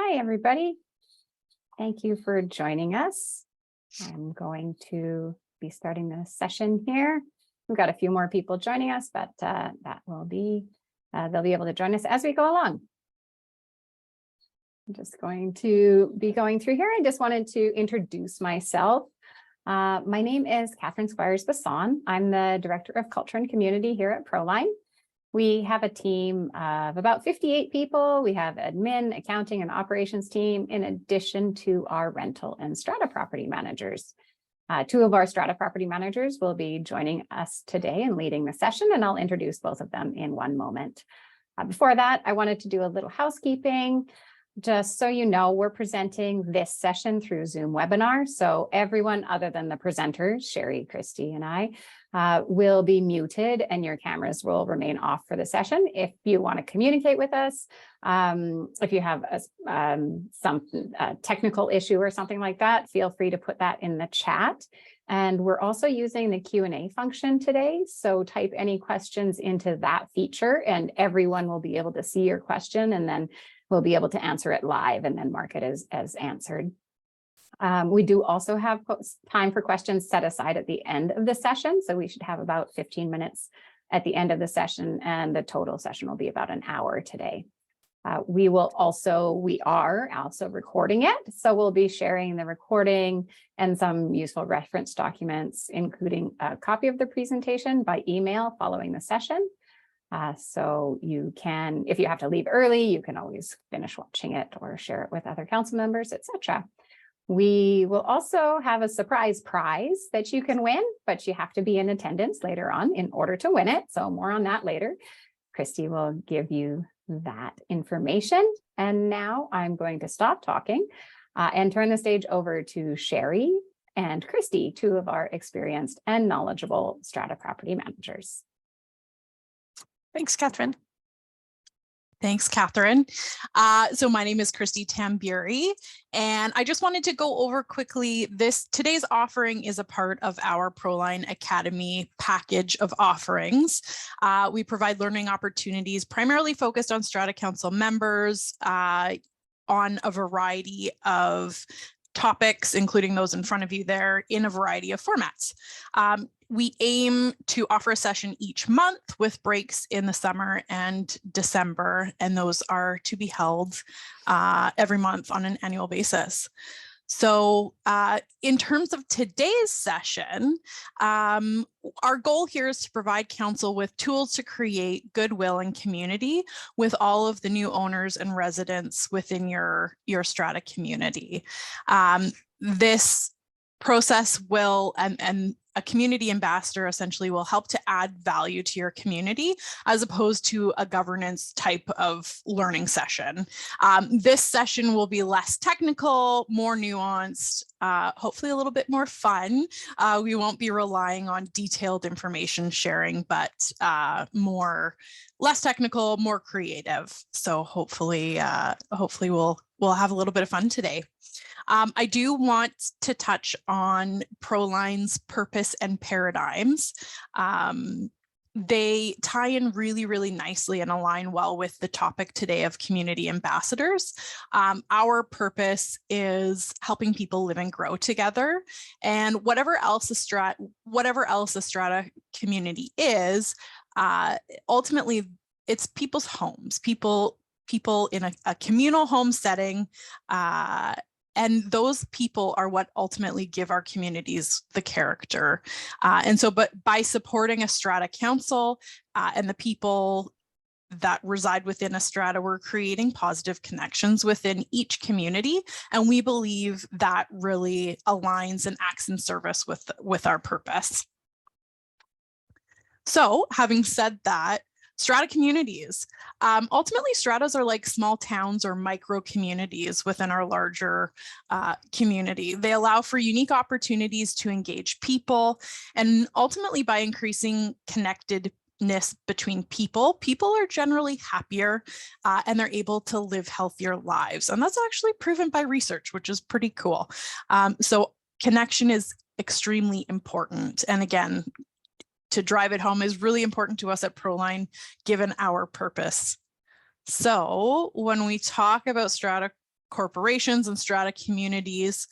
Hi, everybody. Thank you for joining us. I'm going to be starting the session here. We've got a few more people joining us, but that will be, they'll be able to join us as we go along. I'm just going to be going through here. I just wanted to introduce myself. My name is Catherine Squires-Basson. I'm the Director of Culture and Community here at Proline. We have a team of about 58 people. We have admin, accounting, and operations team, in addition to our rental and strata property managers. Two of our strata property managers will be joining us today and leading the session, and I'll introduce both of them in one moment. Before that, I wanted to do a little housekeeping. Just so you know, we're presenting this session through Zoom webinar. So everyone other than the presenters, Sherry, Christy, and I, will be muted and your cameras will remain off for the session. If you want to communicate with us, if you have some technical issue or something like that, feel free to put that in the chat. And we're also using the Q&A function today. So type any questions into that feature and everyone will be able to see your question, and then we'll be able to answer it live and then mark it as answered. We do also have time for questions set aside at the end of the session. So we should have about 15 minutes at the end of the session, and the total session will be about an hour today. We are also recording it. So we'll be sharing the recording and some useful reference documents, including a copy of the presentation by email following the session. So you can, if you have to leave early, you can always finish watching it or share it with other council members, etc. We will also have a surprise prize that you can win, but you have to be in attendance later on in order to win it. So more on that later. Christy will give you that information. And now I'm going to stop talking and turn the stage over to Sherry and Christy, two of our experienced and knowledgeable strata property managers. Thanks, Catherine. Thanks, Catherine. So my name is Christy Tamburi, and I just wanted to go over quickly today's offering is a part of our Proline Academy package of offerings. We provide learning opportunities primarily focused on strata council members on a variety of topics, including those in front of you there, in a variety of formats. We aim to offer a session each month with breaks in the summer and December, and those are to be held every month on an annual basis. So in terms of today's session, our goal here is to provide council with tools to create goodwill and community with all of the new owners and residents within your strata community. This process will, and a community ambassador essentially will help to add value to your community as opposed to a governance type of learning session. This session will be less technical, more nuanced, hopefully a little bit more fun. We won't be relying on detailed information sharing, but less technical, more creative. So hopefully we'll have a little bit of fun today. I do want to touch on Proline's purpose and paradigms. They tie in really, really nicely and align well with the topic today of community ambassadors. Our purpose is helping people live and grow together, and whatever else a strata community is, ultimately it's people's homes, people in a communal home setting. And those people are what ultimately give our communities the character. But by supporting a strata council and the people that reside within a strata, we're creating positive connections within each community. And we believe that really aligns and acts in service with our purpose. So having said that, strata communities. Ultimately, stratas are like small towns or micro communities within our larger community. They allow for unique opportunities to engage people, and ultimately by increasing connectedness between people are generally happier and they're able to live healthier lives. And that's actually proven by research, which is pretty cool. So connection is extremely important. And again, to drive it home is really important to us at Proline, given our purpose. So when we talk about strata corporations and strata communities.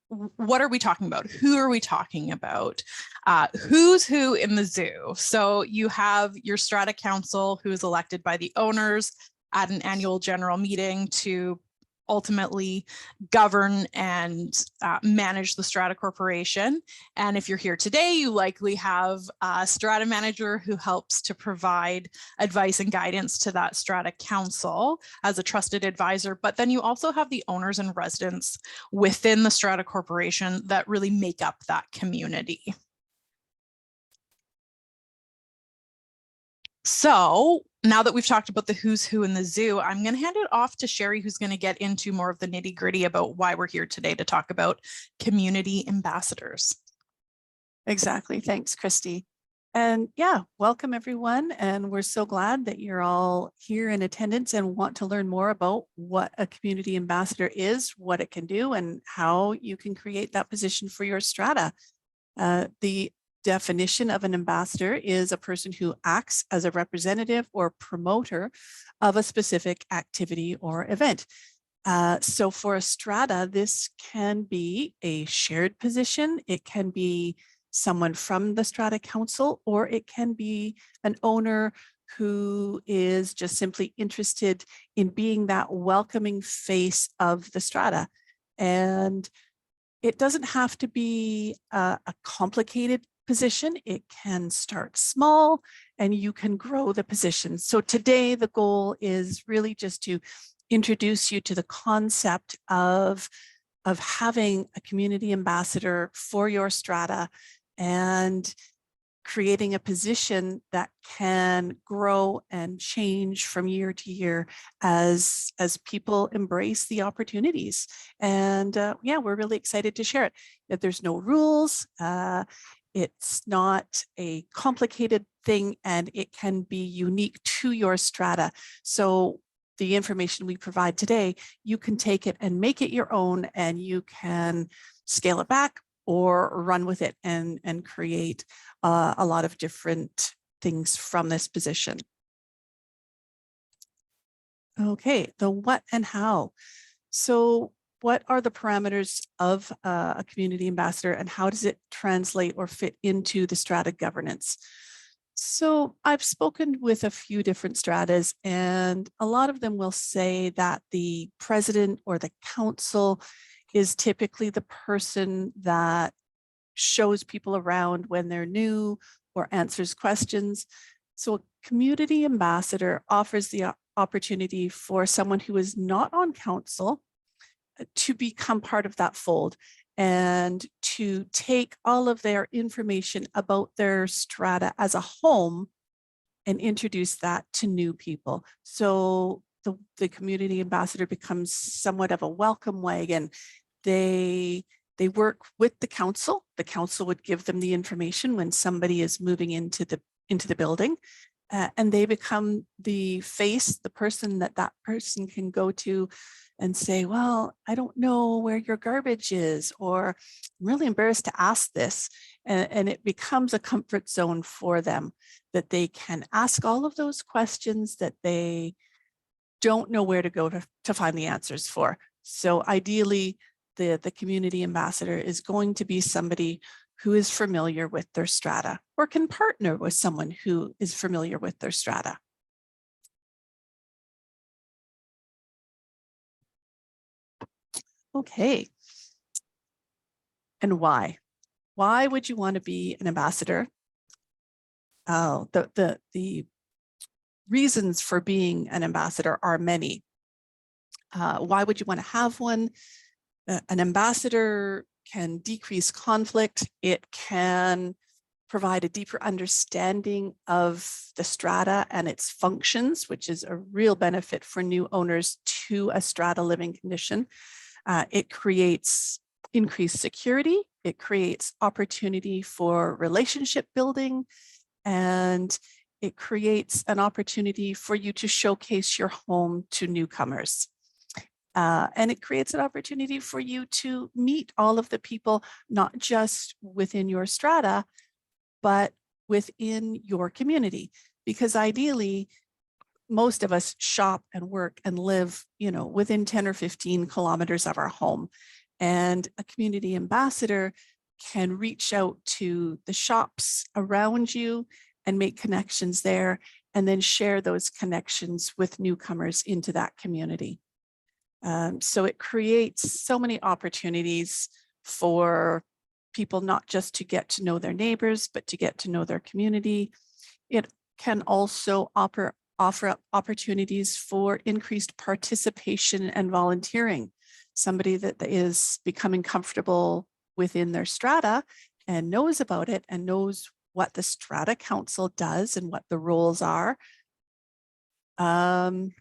What are we talking about? Who are we talking about? Who's who in the zoo? So you have your strata council, who is elected by the owners at an annual general meeting to ultimately govern and manage the strata corporation. And if you're here today, you likely have a strata manager who helps to provide advice and guidance to that strata council as a trusted advisor. But then you also have the owners and residents within the strata corporation that really make up that community. So now that we've talked about the who's who in the zoo, I'm going to hand it off to Sherry, who's going to get into more of the nitty gritty about why we're here today to talk about community ambassadors. Exactly. Thanks, Christy. And yeah, welcome everyone. And we're so glad that you're all here in attendance and want to learn more about what a community ambassador is, what it can do, and how you can create that position for your strata. The definition of an ambassador is a person who acts as a representative or promoter of a specific activity or event. So for a strata, this can be a shared position. It can be someone from the strata council, or it can be an owner who is just simply interested in being that welcoming face of the strata. And it doesn't have to be a complicated position. It can start small and you can grow the position. So today the goal is really just to introduce you to the concept of having a community ambassador for your strata and creating a position that can grow and change from year to year as people embrace the opportunities. And yeah, we're really excited to share it. That there's no rules. It's not a complicated thing, and it can be unique to your strata. So the information we provide today, you can take it and make it your own, and you can scale it back or run with it and create a lot of different things from this position. Okay, the what and how. So what are the parameters of a community ambassador, and how does it translate or fit into the strata governance? So I've spoken with a few different stratas, and a lot of them will say that the president or the council is typically the person that shows people around when they're new or answers questions. So a community ambassador offers the opportunity for someone who is not on council to become part of that fold and to take all of their information about their strata as a home and introduce that to new people. So the community ambassador becomes somewhat of a welcome wagon. They work with the council. The council would give them the information when somebody is moving into the building, and they become the face, the person that person can go to and say, well, I don't know where your garbage is, or I'm really embarrassed to ask this. And it becomes a comfort zone for them, that they can ask all of those questions that they don't know where to go to find the answers for. So ideally, the community ambassador is going to be somebody who is familiar with their strata, or can partner with someone who is familiar with their strata. Okay. And why? Why would you want to be an ambassador? Oh, the reasons for being an ambassador are many. Why would you want to have one? An ambassador can decrease conflict. It can provide a deeper understanding of the strata and its functions, which is a real benefit for new owners to a strata living condition. It creates increased security. It creates opportunity for relationship building, and it creates an opportunity for you to showcase your home to newcomers. And it creates an opportunity for you to meet all of the people, not just within your strata, but within your community. Because ideally, most of us shop and work and live, within 10 or 15 kilometers of our home. And a community ambassador can reach out to the shops around you and make connections there, and then share those connections with newcomers into that community. So it creates so many opportunities for people not just to get to know their neighbors, but to get to know their community. It can also offer up opportunities for increased participation and volunteering. Somebody that is becoming comfortable within their strata and knows about it and knows what the strata council does and what the roles are, can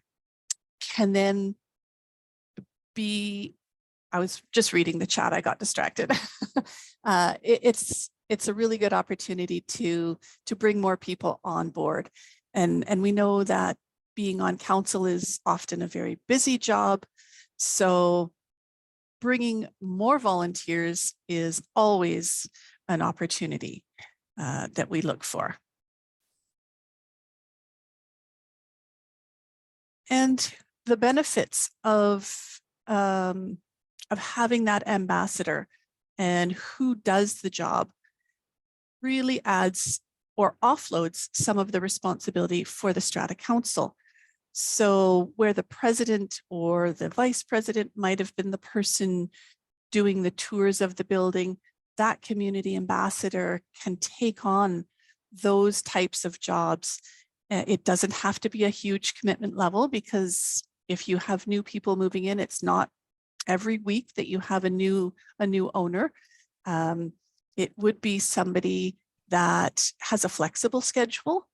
then be, I was just reading the chat, I got distracted. It's a really good opportunity to bring more people on board. And we know that being on council is often a very busy job. So bringing more volunteers is always an opportunity that we look for. And the benefits of having that ambassador and who does the job really adds or offloads some of the responsibility for the strata council. So where the president or the vice president might have been the person doing the tours of the building, that community ambassador can take on those types of jobs. It doesn't have to be a huge commitment level, because if you have new people moving in, it's not every week that you have a new owner. It would be somebody that has a flexible schedule.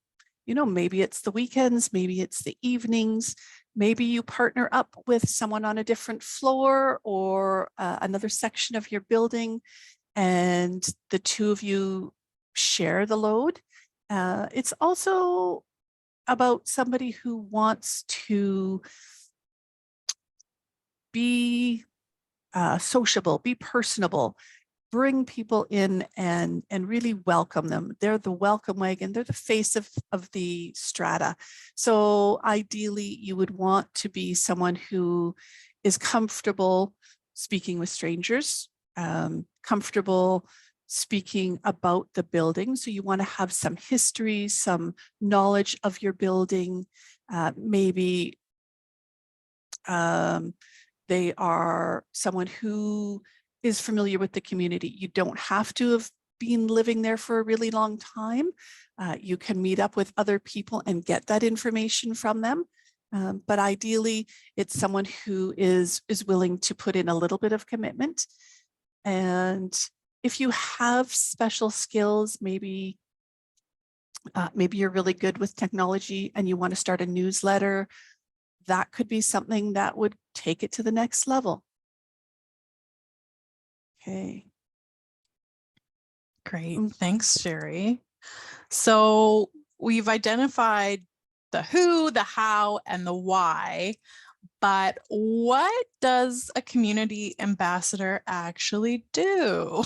Maybe it's the weekends, maybe it's the evenings, maybe you partner up with someone on a different floor or another section of your building, and the two of you share the load. It's also about somebody who wants to be sociable, be personable, bring people in and really welcome them. They're the welcome wagon. They're the face of the strata. So ideally, you would want to be someone who is comfortable speaking with strangers, comfortable speaking about the building. So you want to have some history, some knowledge of your building. Maybe they are someone who is familiar with the community. You don't have to have been living there for a really long time. You can meet up with other people and get that information from them. But ideally, it's someone who is willing to put in a little bit of commitment. And if you have special skills, maybe you're really good with technology and you want to start a newsletter, that could be something that would take it to the next level. Okay. Great. Thanks, Sherry. So we've identified the who, the how, and the why, but what does a community ambassador actually do?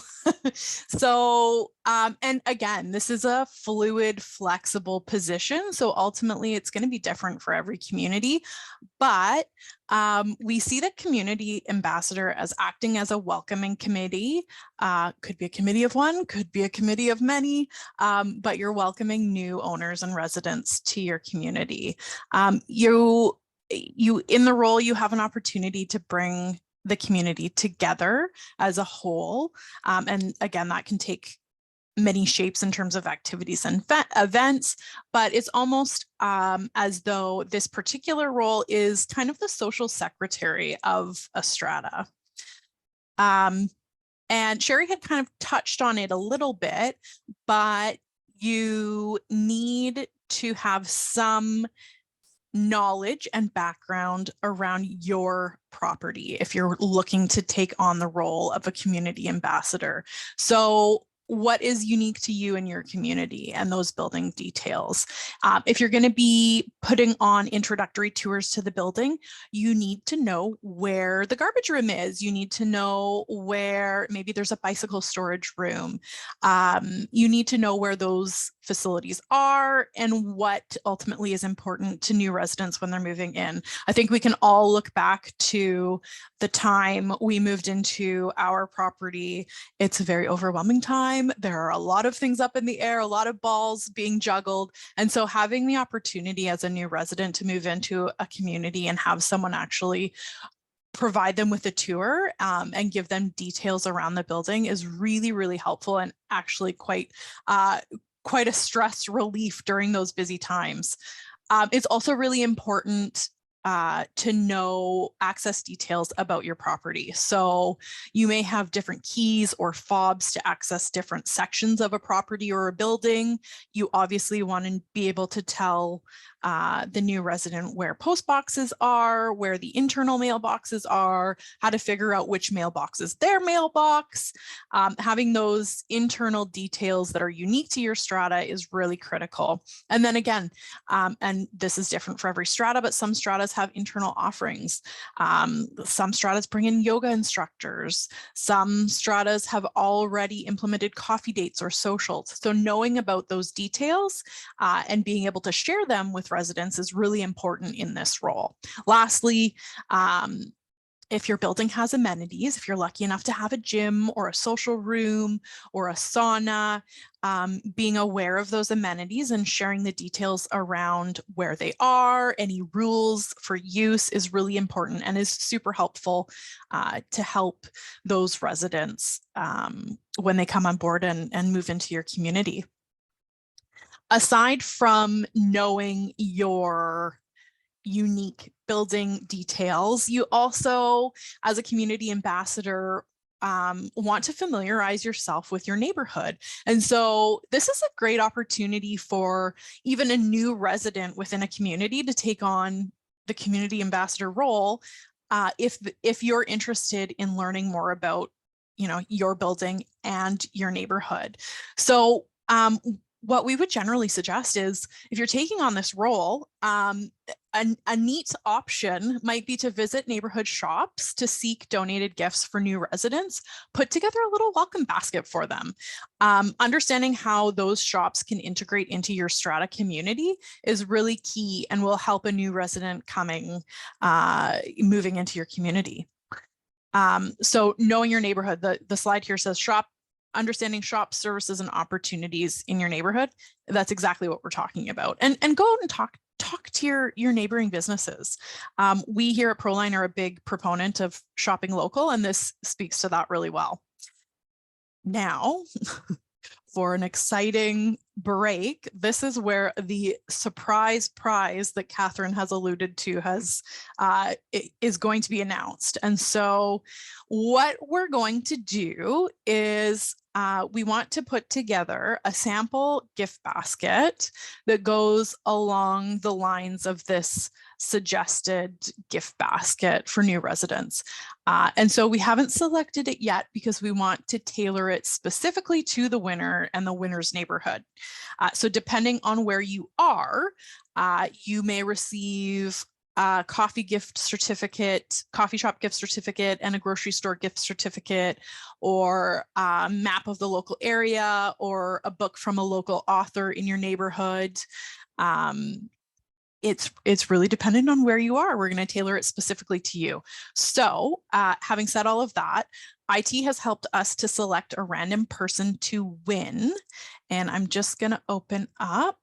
So, and again, this is a fluid, flexible position. So ultimately it's going to be different for every community, but we see the community ambassador as acting as a welcoming committee. Could be a committee of one, could be a committee of many, but you're welcoming new owners and residents to your community. You in the role, you have an opportunity to bring the community together as a whole. And again, that can take many shapes in terms of activities and events, but it's almost as though this particular role is kind of the social secretary of a strata. And Sherry had kind of touched on it a little bit, but you need to have some knowledge and background around your property if you're looking to take on the role of a community ambassador. So what is unique to you and your community and those building details? If you're going to be putting on introductory tours to the building, you need to know where the garbage room is. You need to know where maybe there's a bicycle storage room. You need to know where those facilities are and what ultimately is important to new residents when they're moving in. I think we can all look back to the time we moved into our property. It's a very overwhelming time. There are a lot of things up in the air, a lot of balls being juggled. And so having the opportunity as a new resident to move into a community and have someone actually provide them with a tour and give them details around the building is really, really helpful and actually quite a stress relief during those busy times. It's also really important to know access details about your property. So you may have different keys or fobs to access different sections of a property or a building. You obviously want to be able to tell the new resident where post boxes are, where the internal mailboxes are, how to figure out which mailbox is their mailbox. Having those internal details that are unique to your strata is really critical. And then again, and this is different for every strata, but some stratas have internal offerings. Some stratas bring in yoga instructors. Some stratas have already implemented coffee dates or socials. So knowing about those details and being able to share them with residents is really important in this role. Lastly, if your building has amenities, if you're lucky enough to have a gym or a social room or a sauna, being aware of those amenities and sharing the details around where they are, any rules for use is really important and is super helpful to help those residents when they come on board and move into your community. Aside from knowing your unique building details, you also, as a community ambassador, want to familiarize yourself with your neighborhood. And so this is a great opportunity for even a new resident within a community to take on the community ambassador role if you're interested in learning more about, you know, your building and your neighborhood. So what we would generally suggest is if you're taking on this role, a neat option might be to visit neighborhood shops to seek donated gifts for new residents, put together a little welcome basket for them. Understanding how those shops can integrate into your strata community is really key and will help a new resident moving into your community. So knowing your neighborhood, the slide here says understanding shops, services, and opportunities in your neighborhood. That's exactly what we're talking about. And go out and talk to your neighboring businesses. We here at Proline are a big proponent of shopping local, and this speaks to that really well. Now, for an exciting break, this is where the surprise prize that Catherine has alluded to is going to be announced. And so what we're going to do is we want to put together a sample gift basket that goes along the lines of this suggested gift basket for new residents. And so we haven't selected it yet because we want to tailor it specifically to the winner and the winner's neighborhood. So depending on where you are, you may receive a coffee gift certificate, coffee shop gift certificate, and a grocery store gift certificate, or a map of the local area, or a book from a local author in your neighborhood. It's really dependent on where you are. We're going to tailor it specifically to you. So having said all of that, IT has helped us to select a random person to win. And I'm just going to open up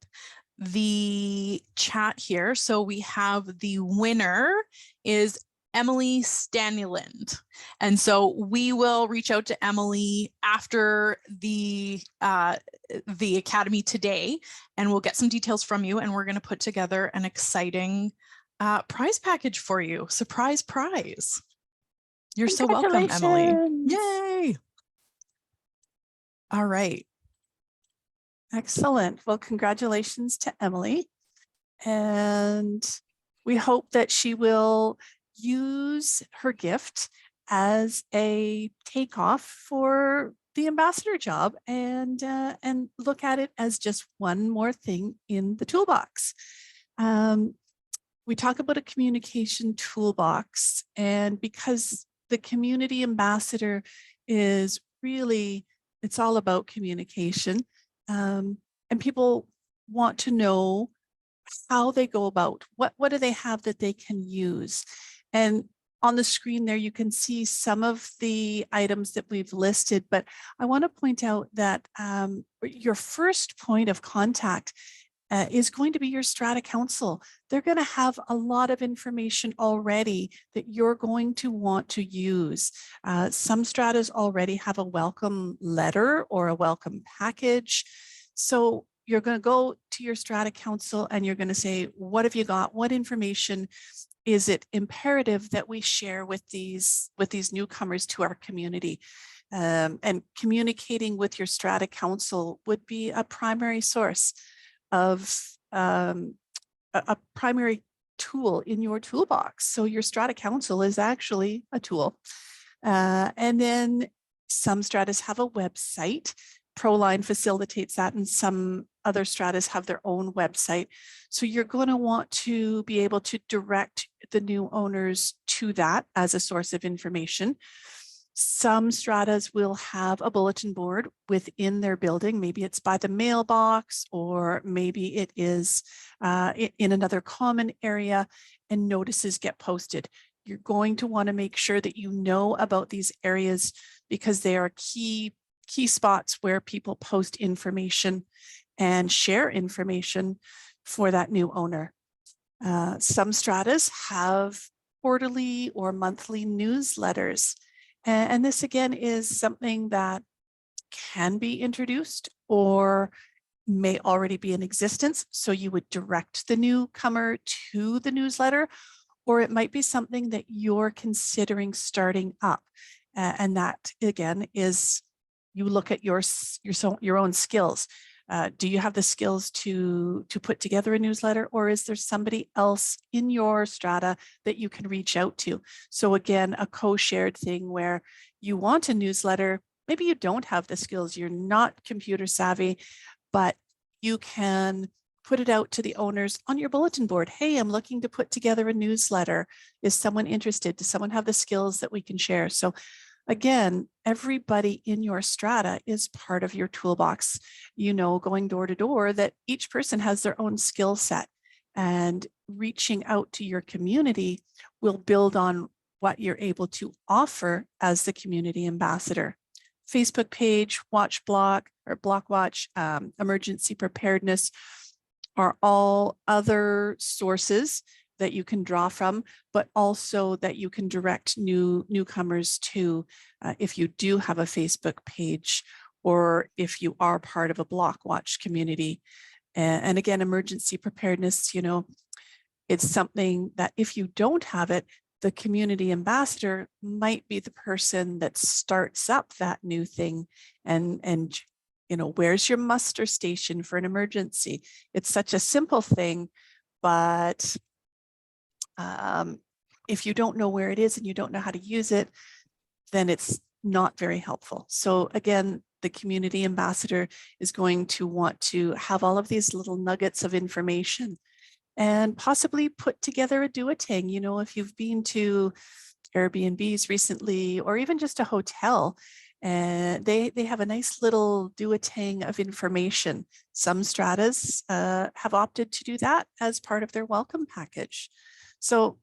the chat here. So we have the winner is Emily Stanyland. And so we will reach out to Emily after the Academy today, and we'll get some details from you, and we're going to put together an exciting prize package for you. Surprise prize. You're so welcome, Emily. Yay. All right. Excellent. Well, congratulations to Emily. And we hope that she will use her gift as a takeoff for the ambassador job and look at it as just one more thing in the toolbox. We talk about a communication toolbox, and because the community ambassador is really, it's all about communication. and people want to know how they go about, what do they have that they can use. And on the screen there, you can see some of the items that we've listed, but I want to point out that your first point of contact is going to be your strata council. They're going to have a lot of information already that you're going to want to use. Some stratas already have a welcome letter or a welcome package. So you're going to go to your strata council and you're going to say, what have you got? What information is it imperative that we share with these newcomers to our community? And communicating with your strata council would be a primary source of a primary tool in your toolbox. So your strata council is actually a tool. And then some stratas have a website. Proline facilitates that, and some other stratas have their own website. So you're going to want to be able to direct the new owners to that as a source of information. Some stratas will have a bulletin board within their building. Maybe it's by the mailbox, or maybe it is in another common area, and notices get posted. You're going to want to make sure that you know about these areas because they are key spots where people post information and share information for that new owner. Some stratas have quarterly or monthly newsletters. And this again is something that can be introduced or may already be in existence. So you would direct the newcomer to the newsletter, or it might be something that you're considering starting up. And that again is, you look at your own skills. Do you have the skills to put together a newsletter, or is there somebody else in your strata that you can reach out to? So again, a co-shared thing where you want a newsletter, maybe you don't have the skills, you're not computer savvy, but you can put it out to the owners on your bulletin board. Hey, I'm looking to put together a newsletter. Is someone interested? Does someone have the skills that we can share? So again, everybody in your strata is part of your toolbox. You know, going door to door, that each person has their own skill set, and reaching out to your community will build on what you're able to offer as the community ambassador. Facebook page, watch block or block watch, emergency preparedness are all other sources that you can draw from, but also that you can direct newcomers to if you do have a Facebook page, or if you are part of a block watch community. And again, emergency preparedness, you know, it's something that if you don't have it, the community ambassador might be the person that starts up that new thing. And you know, where's your muster station for an emergency? It's such a simple thing, but if you don't know where it is and you don't know how to use it, then it's not very helpful. So again, the community ambassador is going to want to have all of these little nuggets of information and possibly put together a do-a-ting. You know, if you've been to Airbnbs recently, or even just a hotel, and they have a nice little do-a-ting of information. Some stratas have opted to do that as part of their welcome package. So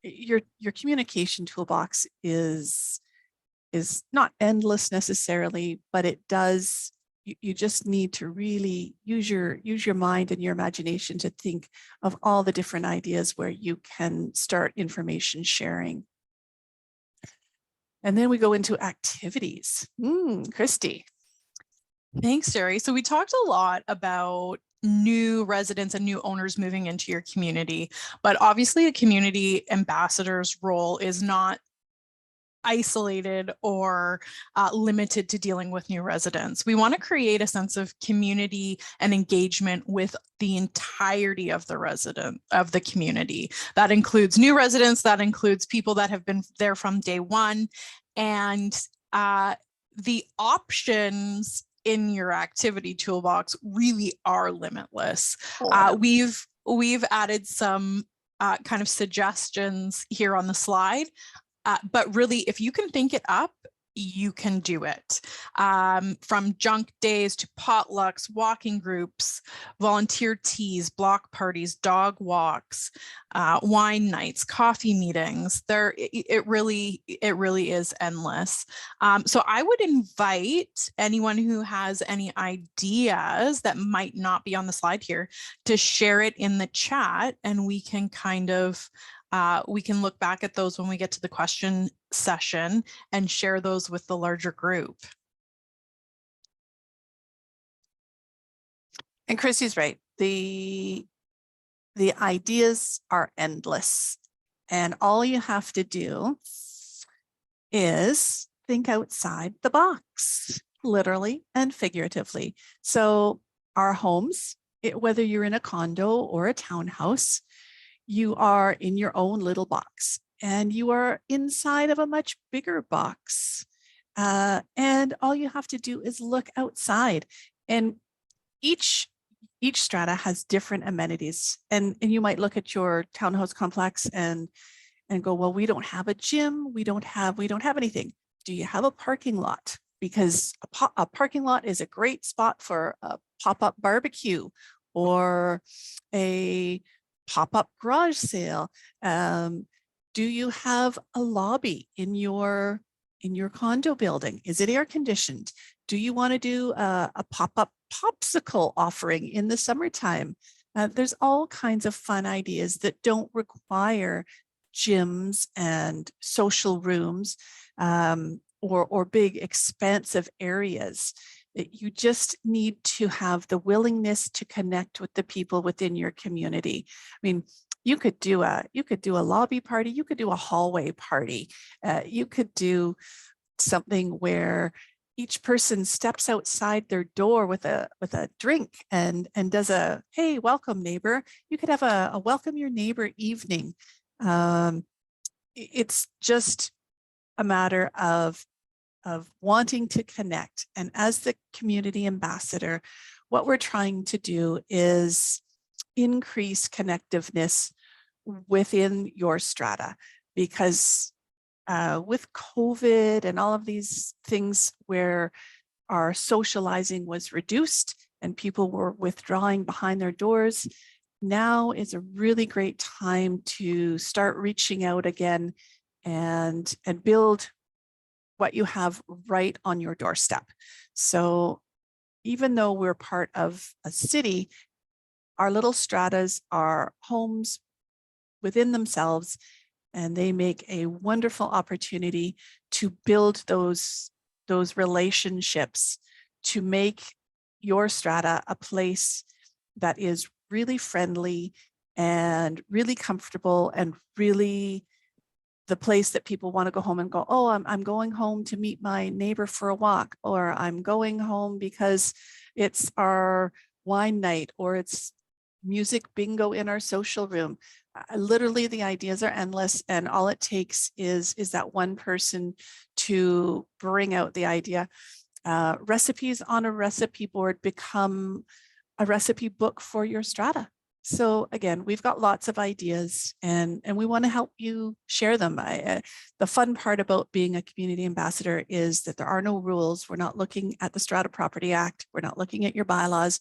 your communication toolbox is not endless necessarily, but it does, you just need to really use your mind and your imagination to think of all the different ideas where you can start information sharing. And then we go into activities. Christy. Thanks, Jerry. So we talked a lot about new residents and new owners moving into your community, but obviously a community ambassador's role is not isolated or limited to dealing with new residents. We want to create a sense of community and engagement with the entirety of the community. That includes new residents, that includes people that have been there from day one, and the options in your activity toolbox really are limitless. We've added some kind of suggestions here on the slide. But really, if you can think it up, you can do it. From junk days to potlucks, walking groups, volunteer teas, block parties, dog walks, wine nights, coffee meetings. It really is endless. So I would invite anyone who has any ideas that might not be on the slide here to share it in the chat, and we can kind of we can look back at those when we get to the question session and share those with the larger group. And Chrissy's right. The ideas are endless, and all you have to do is think outside the box, literally and figuratively. So our homes, whether you're in a condo or a townhouse, you are in your own little box, and you are inside of a much bigger box. And all you have to do is look outside, and each strata has different amenities. And you might look at your townhouse complex and go, well, we don't have a gym. We don't have anything. Do you have a parking lot? Because a parking lot is a great spot for a pop-up barbecue or a pop-up garage sale. Do you have a lobby in your condo building? Is it air conditioned? Do you want to do a pop-up popsicle offering in the summertime? There's all kinds of fun ideas that don't require gyms and social rooms or big expansive areas. You just need to have the willingness to connect with the people within your community. I mean, you could do a lobby party, you could do a hallway party, you could do something where each person steps outside their door with a drink and does a, hey, welcome neighbor. You could have a welcome your neighbor evening. It's just a matter of wanting to connect. And as the community ambassador, what we're trying to do is increase connectiveness within your strata, because with COVID and all of these things where our socializing was reduced and people were withdrawing behind their doors, now is a really great time to start reaching out again and build what you have right on your doorstep. So even though we're part of a city, our little stratas are homes within themselves, and they make a wonderful opportunity to build those relationships, to make your strata a place that is really friendly and really comfortable and really the place that people want to go home and go, oh, I'm going home to meet my neighbor for a walk, or I'm going home because it's our wine night, or it's music bingo in our social room. Literally, the ideas are endless, and all it takes is that one person to bring out the idea. Recipes on a recipe board become a recipe book for your strata. So again, we've got lots of ideas, and we want to help you share them. The fun part about being a community ambassador is that there are no rules. We're not looking at the Strata Property Act. We're not looking at your bylaws.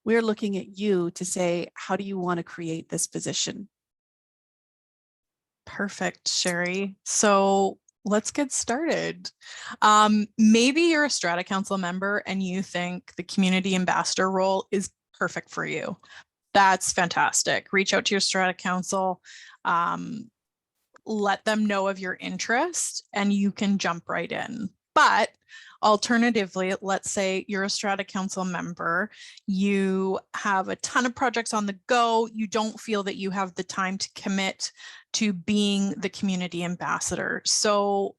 We're looking at you to say, how do you want to create this position? Perfect, Sherry. So let's get started. Maybe you're a Strata Council member and you think the community ambassador role is perfect for you. That's fantastic. Reach out to your Strata Council, let them know of your interest, and you can jump right in. But alternatively, let's say you're a Strata Council member, you have a ton of projects on the go, you don't feel that you have the time to commit to being the community ambassador. So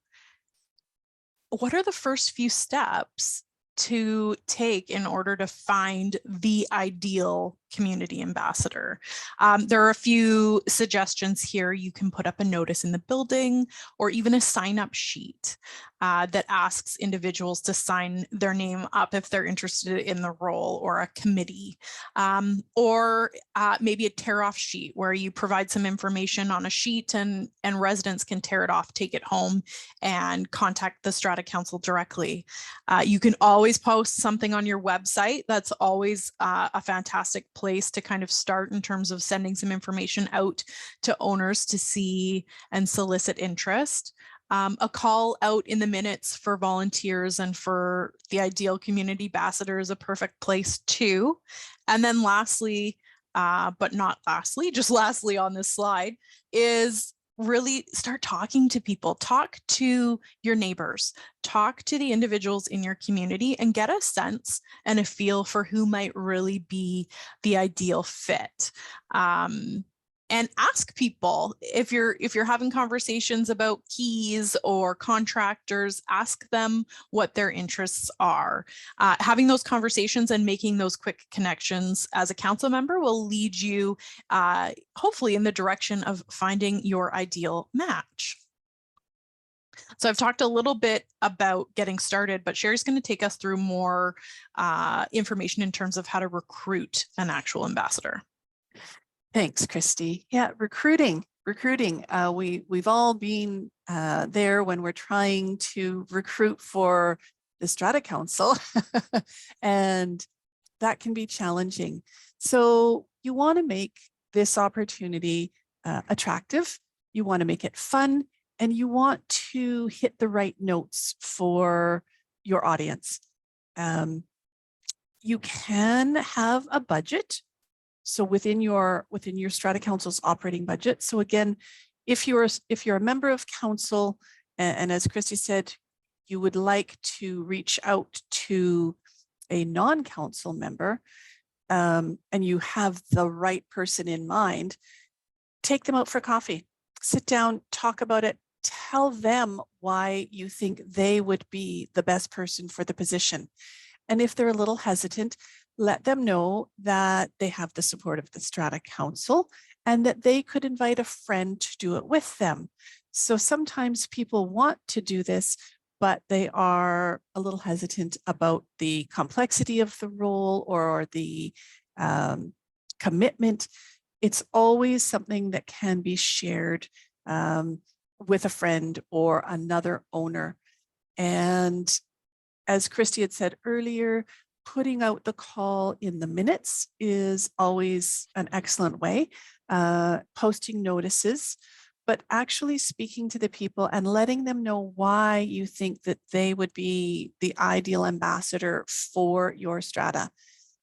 what are the first few steps to take in order to find the ideal community ambassador. There are a few suggestions here. You can put up a notice in the building or even a sign-up sheet that asks individuals to sign their name up if they're interested in the role or a committee, or maybe a tear-off sheet where you provide some information on a sheet and residents can tear it off, take it home, and contact the Strata Council directly. You can always post something on your website. That's always a fantastic place to kind of start in terms of sending some information out to owners to see and solicit interest. A call out in the minutes for volunteers and for the ideal community ambassador is a perfect place too. And then lastly, but not lastly, just lastly on this slide, is really start talking to people, talk to your neighbors, talk to the individuals in your community and get a sense and a feel for who might really be the ideal fit. And ask people if you're having conversations about keys or contractors, ask them what their interests are. Having those conversations and making those quick connections as a council member will lead you hopefully in the direction of finding your ideal match. So I've talked a little bit about getting started, but Sherry's going to take us through more information in terms of how to recruit an actual ambassador. Thanks, Christy. Yeah, recruiting. We've all been there when we're trying to recruit for the Strata Council, and that can be challenging. So you want to make this opportunity attractive. You want to make it fun, and you want to hit the right notes for your audience. You can have a budget. So within your Strata Council's operating budget. So again, if you're a member of council, and as Christy said, you would like to reach out to a non-council member, and you have the right person in mind, take them out for coffee, sit down, talk about it, tell them why you think they would be the best person for the position. And if they're a little hesitant, let them know that they have the support of the Strata Council and that they could invite a friend to do it with them. So sometimes people want to do this, but they are a little hesitant about the complexity of the role or the commitment. It's always something that can be shared with a friend or another owner. And as Christy had said earlier, putting out the call in the minutes is always an excellent way, posting notices, but actually speaking to the people and letting them know why you think that they would be the ideal ambassador for your strata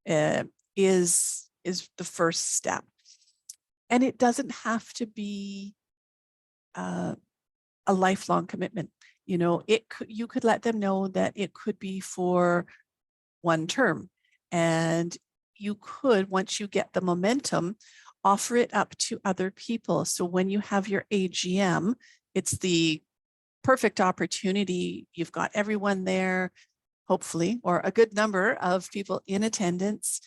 is the first step. And it doesn't have to be a lifelong commitment. You know, you could let them know that it could be for one term, and you could, once you get the momentum, offer it up to other people. So when you have your AGM, it's the perfect opportunity. You've got everyone there, hopefully, or a good number of people in attendance,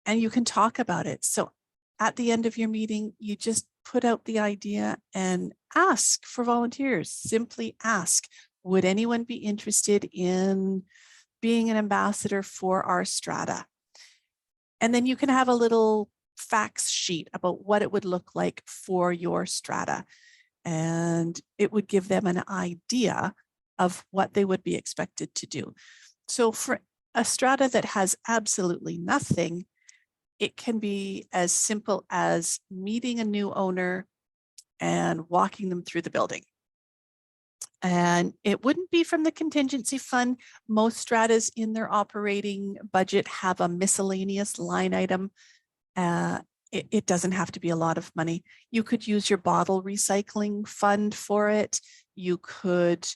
and you can talk about it. So at the end of your meeting, you just put out the idea and ask for volunteers. Simply ask, would anyone be interested in being an ambassador for our strata? And then you can have a little facts sheet about what it would look like for your strata. And it would give them an idea of what they would be expected to do. So for a strata that has absolutely nothing, it can be as simple as meeting a new owner and walking them through the building. And it wouldn't be from the contingency fund. Most stratas in their operating budget have a miscellaneous line item. It doesn't have to be a lot of money. You could use your bottle recycling fund for it. You could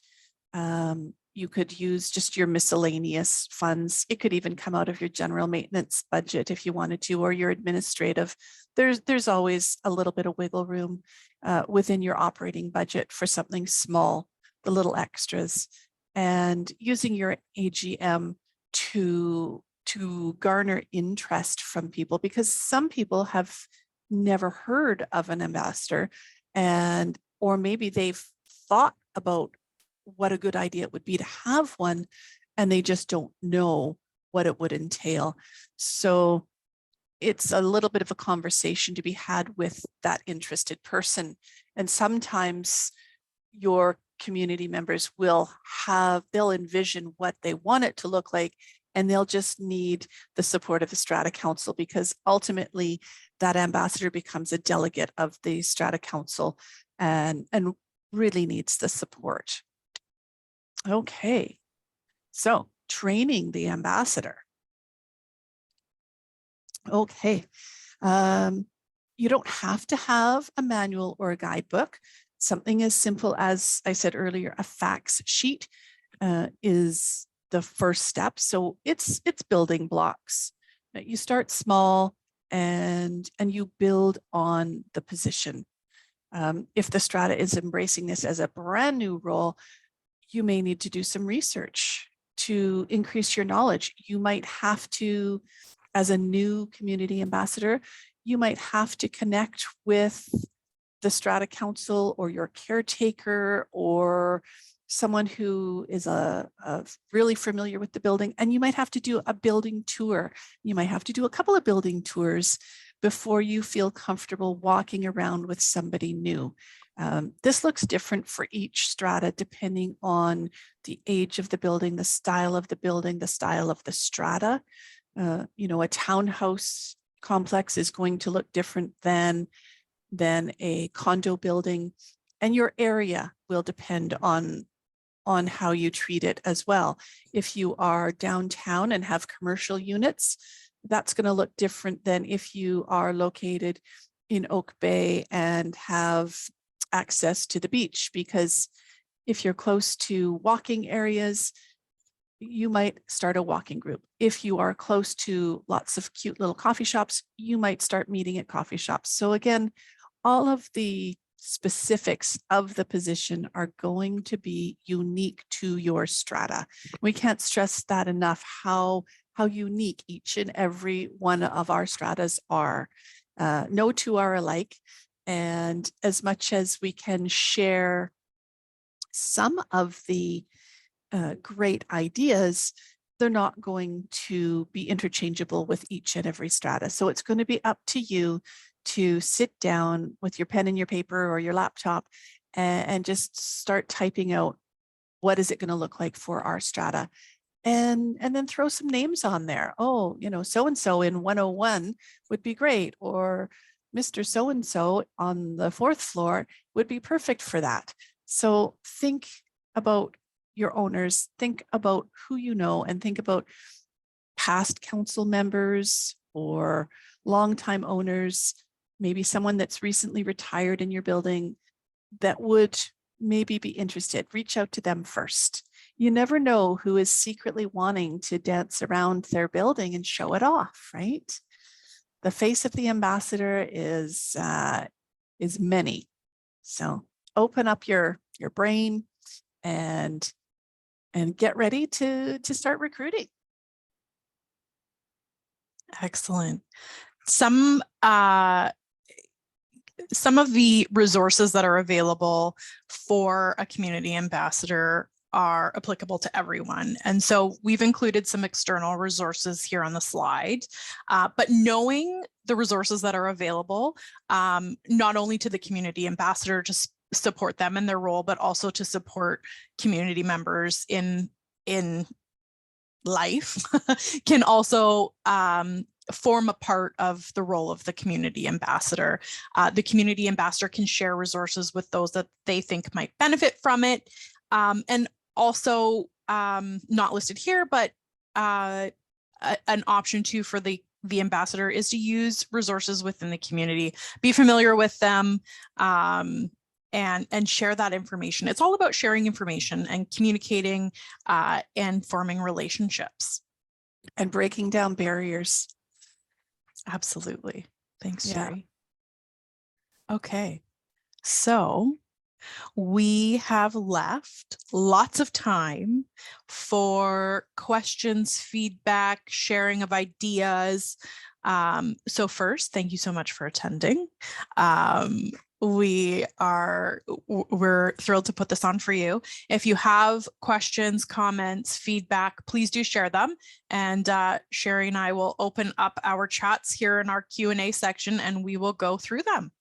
use just your miscellaneous funds. It could even come out of your general maintenance budget if you wanted to, or your administrative. There's always a little bit of wiggle room within your operating budget for something small, the little extras, and using your AGM to to garner interest from people, because some people have never heard of an ambassador, and or maybe they've thought about what a good idea it would be to have one, and they just don't know what it would entail. So it's a little bit of a conversation to be had with that interested person. And sometimes your community members they'll envision what they want it to look like, and they'll just need the support of the Strata Council, because ultimately that ambassador becomes a delegate of the Strata Council and really needs the support. Okay, so training the ambassador. Okay, you don't have to have a manual or a guidebook. Something as simple as I said earlier, a facts sheet is the first step. So it's building blocks. You start small and you build on the position. If the Strata is embracing this as a brand new role, you may need to do some research to increase your knowledge. You might have to, as a new community ambassador, you might have to connect with the Strata Council or your caretaker or someone who is really familiar with the building, and you might have to do a building tour. You might have to do a couple of building tours before you feel comfortable walking around with somebody new. This looks different for each strata depending on the age of the building, the style of the building, the style of the strata. A townhouse complex is going to look different than a condo building, and your area will depend on how you treat it as well. If you are downtown and have commercial units, that's going to look different than if you are located in Oak Bay and have access to the beach, because if you're close to walking areas, you might start a walking group. If you are close to lots of cute little coffee shops, you might start meeting at coffee shops. So again, all of the specifics of the position are going to be unique to your strata. We can't stress that enough, how unique each and every one of our stratas are. No two are alike. And as much as we can share some of the great ideas, they're not going to be interchangeable with each and every strata. So it's going to be up to you to sit down with your pen and your paper or your laptop and just start typing out, what is it going to look like for our strata? And then throw some names on there. Oh, so-and-so in 101 would be great. Or Mr. So-and-so on the 4th floor would be perfect for that. So think about your owners, think about who you know, and think about past council members or longtime owners, maybe someone that's recently retired in your building that would maybe be interested. Reach out to them first. You never know who is secretly wanting to dance around their building and show it off, right? The face of the ambassador is many. So open up your brain and get ready to start recruiting. Excellent. Some of the resources that are available for a community ambassador are applicable to everyone. And so we've included some external resources here on the slide, but knowing the resources that are available, not only to the community ambassador to support them in their role, but also to support community members in life can also form a part of the role of the community ambassador. The community ambassador can share resources with those that they think might benefit from it. And also not listed here, but an option too for the ambassador is to use resources within the community, be familiar with them, and share that information. It's all about sharing information and communicating and forming relationships. And breaking down barriers. Absolutely. Thanks, Yeah. Jerry. Okay, so We have left lots of time for questions, feedback, sharing of ideas. So first, thank you so much for attending. We're thrilled to put this on for you. If you have questions, comments, feedback, please do share them. And Sherry and I will open up our chats here in our Q&A section, and we will go through them.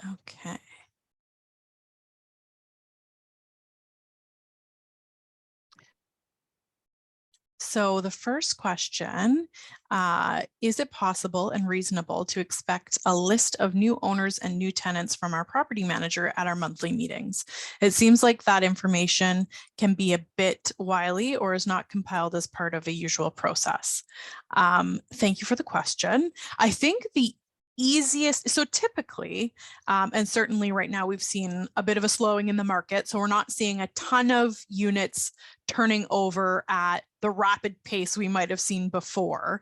Okay. So the first question, is it possible and reasonable to expect a list of new owners and new tenants from our property manager at our monthly meetings? It seems like that information can be a bit wily or is not compiled as part of a usual process. Thank you for the question. I think the easiest, so typically, and certainly right now we've seen a bit of a slowing in the market, so we're not seeing a ton of units turning over at the rapid pace we might have seen before.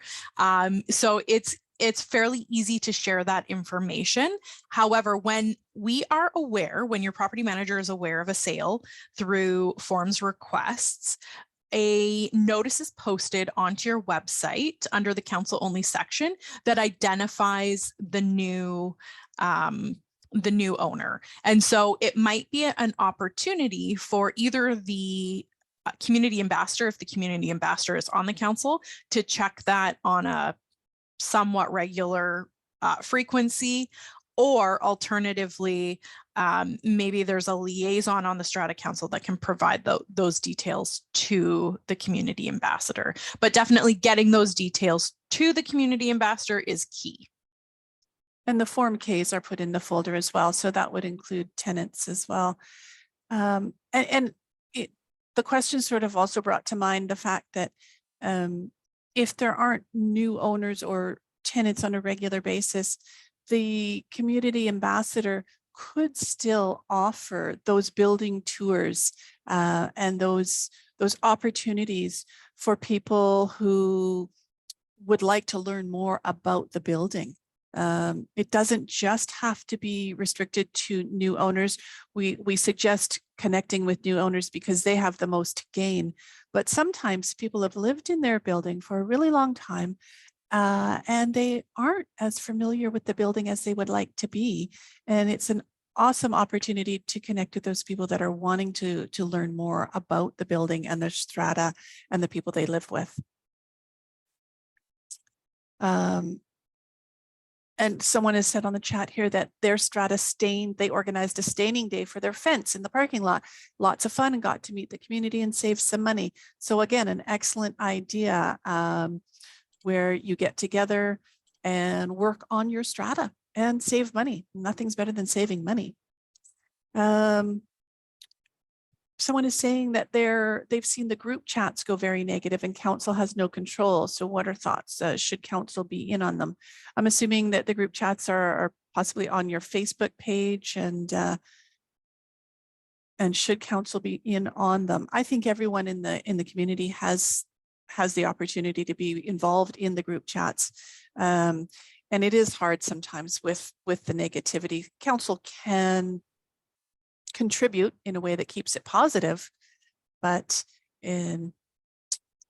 So it's fairly easy to share that information. However, when we are aware, when your property manager is aware of a sale through forms requests, a notice is posted onto your website under the council only section that identifies the new owner. And so it might be an opportunity for either the community ambassador, if the community ambassador is on the council, to check that on a somewhat regular frequency, or alternatively, maybe there's a liaison on the Strata Council that can provide those details to the community ambassador. But definitely getting those details to the community ambassador is key. And the Form Ks are put in the folder as well. So that would include tenants as well. The question sort of also brought to mind the fact that if there aren't new owners or tenants on a regular basis, the community ambassador could still offer those building tours and those opportunities for people who would like to learn more about the building. It doesn't just have to be restricted to new owners. We suggest connecting with new owners because they have the most to gain. But sometimes people have lived in their building for a really long time and they aren't as familiar with the building as they would like to be. And it's an awesome opportunity to connect with those people that are wanting to learn more about the building and the strata and the people they live with. And someone has said on the chat here that their strata they organized a staining day for their fence in the parking lot. Lots of fun and got to meet the community and save some money. So again, an excellent idea where you get together and work on your strata and save money. Nothing's better than saving money. Someone is saying that they've seen the group chats go very negative and council has no control. So what are thoughts? Should council be in on them? I'm assuming that the group chats are possibly on your Facebook page, and should council be in on them? I think everyone in the community has the opportunity to be involved in the group chats. And it is hard sometimes with the negativity. Council can contribute in a way that keeps it positive, but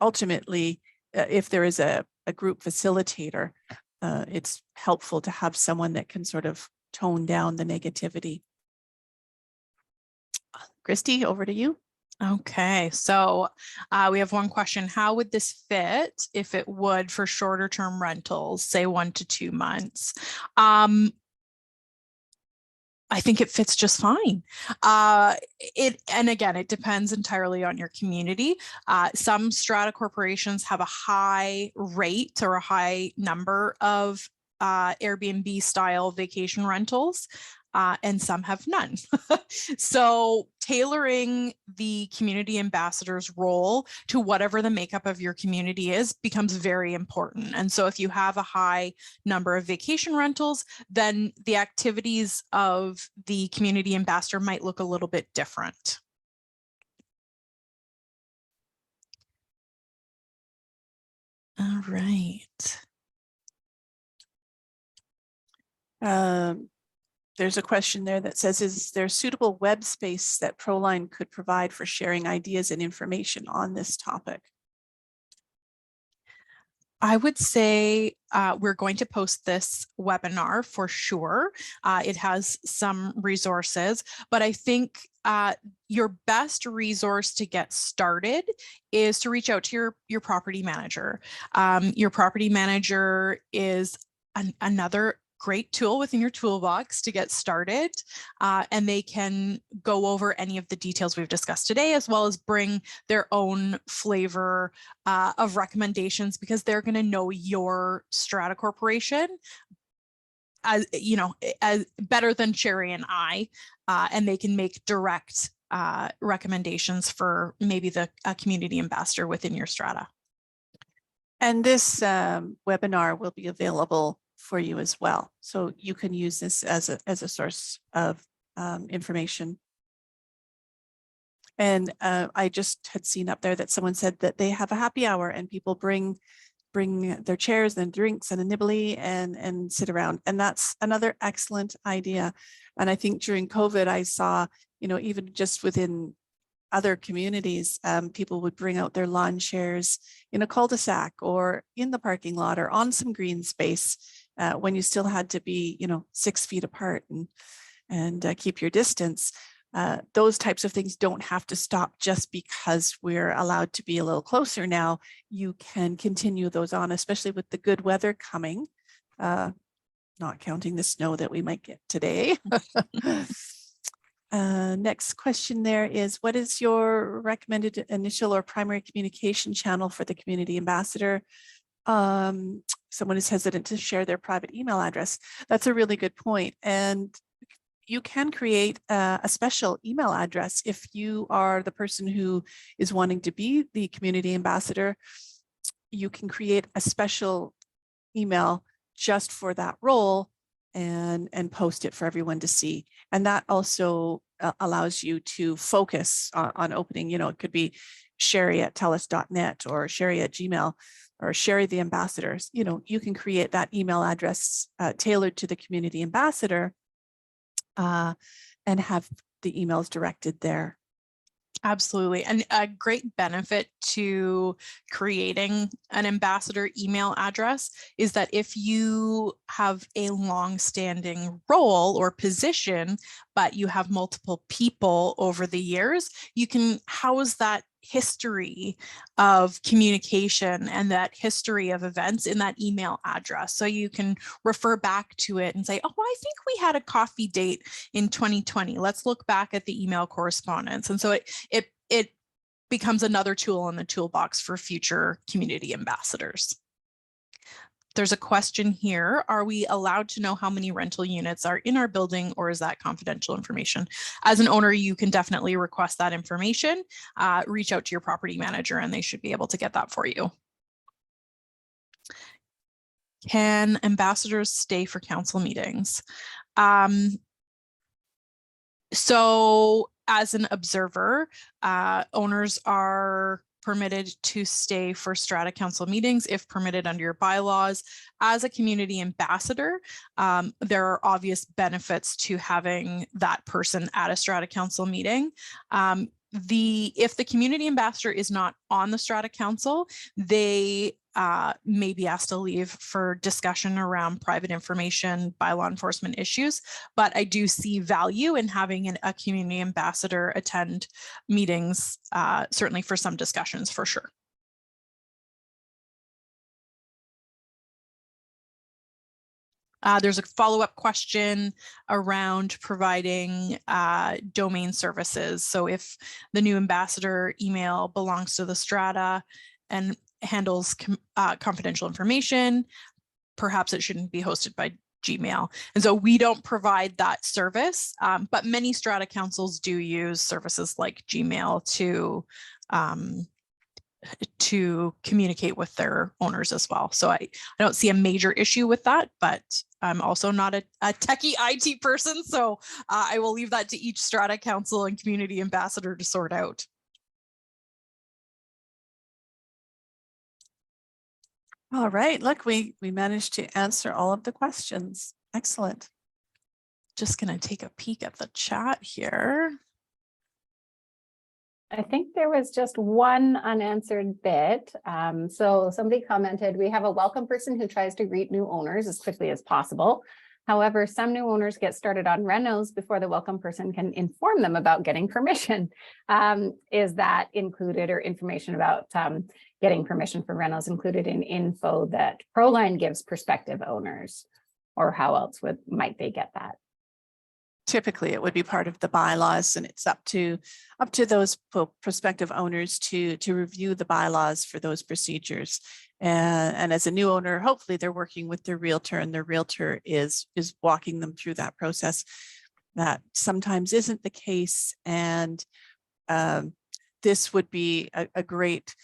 ultimately, if there is a group facilitator, it's helpful to have someone that can sort of tone down the negativity. Christy, over to you. Okay, so we have one question. How would this fit if it would for shorter term rentals, say 1 to 2 months? I think it fits just fine. And again, it depends entirely on your community. Some strata corporations have a high rate or a high number of Airbnb style vacation rentals, and some have none. So tailoring the community ambassador's role to whatever the makeup of your community is becomes very important. And so if you have a high number of vacation rentals, then the activities of the community ambassador might look a little bit different. All right. There's a question there that says, is there suitable web space that Proline could provide for sharing ideas and information on this topic? I would say we're going to post this webinar for sure. It has some resources, but I think your best resource to get started is to reach out to your property manager. Your property manager is another great tool within your toolbox to get started, and they can go over any of the details we've discussed today, as well as bring their own flavor of recommendations, because they're going to know your strata corporation as you know, as better than Sherry and I, and they can make direct recommendations for maybe the community ambassador within your strata. And this webinar will be available for you as well. So you can use this as a source of information. And I just had seen up there that someone said that they have a happy hour and people bring their chairs and drinks and a nibbly and sit around. And that's another excellent idea. And I think during COVID, I saw, you know, even just within other communities, people would bring out their lawn chairs in a cul-de-sac or in the parking lot or on some green space when you still had to be, you know, 6 feet apart and keep your distance. Those types of things don't have to stop just because we're allowed to be a little closer now. You can continue those on, especially with the good weather coming, not counting the snow that we might get today. Next question there is, what is your recommended initial or primary communication channel for the community ambassador? Someone is hesitant to share their private email address. That's a really good point. And you can create a special email address if you are the person who is wanting to be the community ambassador. You can create a special email just for that role and post it for everyone to see. And that also allows you to focus on opening, you know, it could be sherry@telus.net or sherry@gmail or Sherry the ambassadors. You know, you can create that email address tailored to the community ambassador and have the emails directed there. Absolutely. And a great benefit to creating an ambassador email address is that if you have a long-standing role or position, but you have multiple people over the years, you can house that history of communication and that history of events in that email address. So you can refer back to it and say, oh, I think we had a coffee date in 2020. Let's look back at the email correspondence. And so it becomes another tool in the toolbox for future community ambassadors. There's a question here. Are we allowed to know how many rental units are in our building, or is that confidential information? As an owner, you can definitely request that information. Reach out to your property manager and they should be able to get that for you. Can ambassadors stay for council meetings? So as an observer, owners are permitted to stay for strata council meetings if permitted under your bylaws. As a community ambassador, there are obvious benefits to having that person at a strata council meeting. If the community ambassador is not on the strata council, they may be asked to leave for discussion around private information by law enforcement issues. But I do see value in having a community ambassador attend meetings, certainly for some discussions for sure. There's a follow-up question around providing domain services. So if the new ambassador email belongs to the strata and handles confidential information, perhaps it shouldn't be hosted by Gmail. And so we don't provide that service, but many strata councils do use services like Gmail to communicate with their owners as well. So I don't see a major issue with that, but I'm also not a techie IT person. So I will leave that to each strata council and community ambassador to sort out. All right, look, we managed to answer all of the questions. Excellent. Just going to take a peek at the chat here. I think there was just one unanswered bit. So somebody commented, we have a welcome person who tries to greet new owners as quickly as possible. However, some new owners get started on renos before the welcome person can inform them about getting permission. Is that included, or information about getting permission for renos included in info that Proline gives prospective owners? Or how else might they get that? Typically, it would be part of the bylaws, and it's up to those prospective owners to review the bylaws for those procedures. And as a new owner, hopefully they're working with their realtor, and their realtor is walking them through that process. That sometimes isn't the case, and this would be a great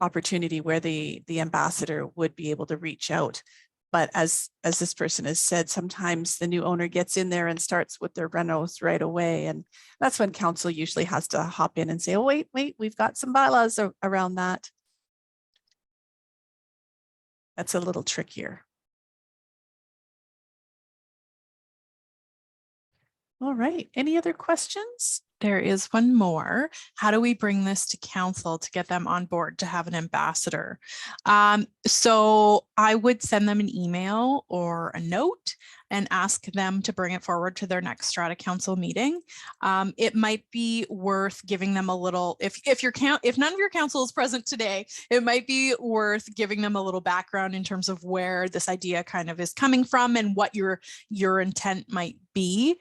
opportunity where the ambassador would be able to reach out. But as this person has said, sometimes the new owner gets in there and starts with their renos right away. And that's when council usually has to hop in and say, oh, wait, we've got some bylaws around that. That's a little trickier. All right, any other questions? There is one more. How do we bring this to council to get them on board to have an ambassador? So I would send them an email or a note and ask them to bring it forward to their next Strata Council meeting. It might be worth giving them a little, if none of your council is present today, it might be worth giving them a little background in terms of where this idea kind of is coming from and what your intent might be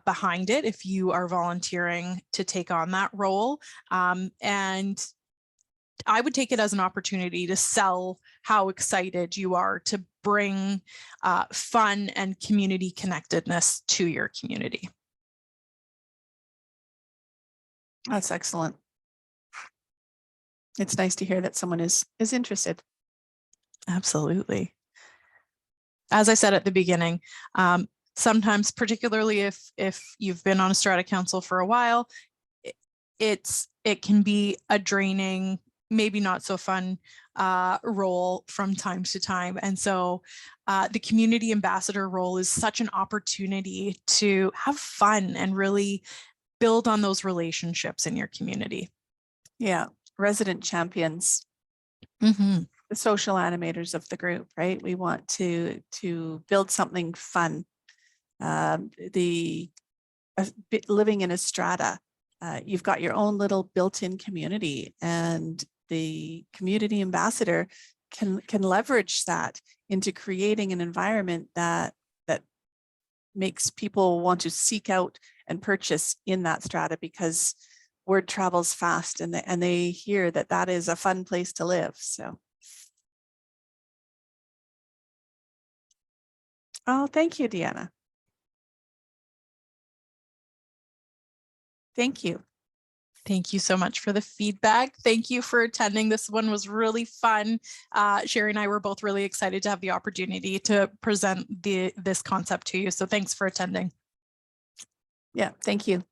behind it if you are volunteering to take on that role. And I would take it as an opportunity to sell how excited you are to bring fun and community connectedness to your community. That's excellent. It's nice to hear that someone is interested. Absolutely. As I said at the beginning, sometimes, particularly if you've been on a Strata Council for a while, it can be a draining, maybe not so fun role from time to time. And so the community ambassador role is such an opportunity to have fun and really build on those relationships in your community. Yeah, resident champions, Mm-hmm. the social animators of the group, right? We want to build something fun. Living in a strata, you've got your own little built-in community, and the community ambassador can leverage that into creating an environment that makes people want to seek out and purchase in that strata, because word travels fast, and they hear that is a fun place to live. So, oh, thank you, Deanna. Thank you. Thank you so much for the feedback. Thank you for attending. This one was really fun. Sherry and I were both really excited to have the opportunity to present this concept to you. So thanks for attending. Yeah, thank you.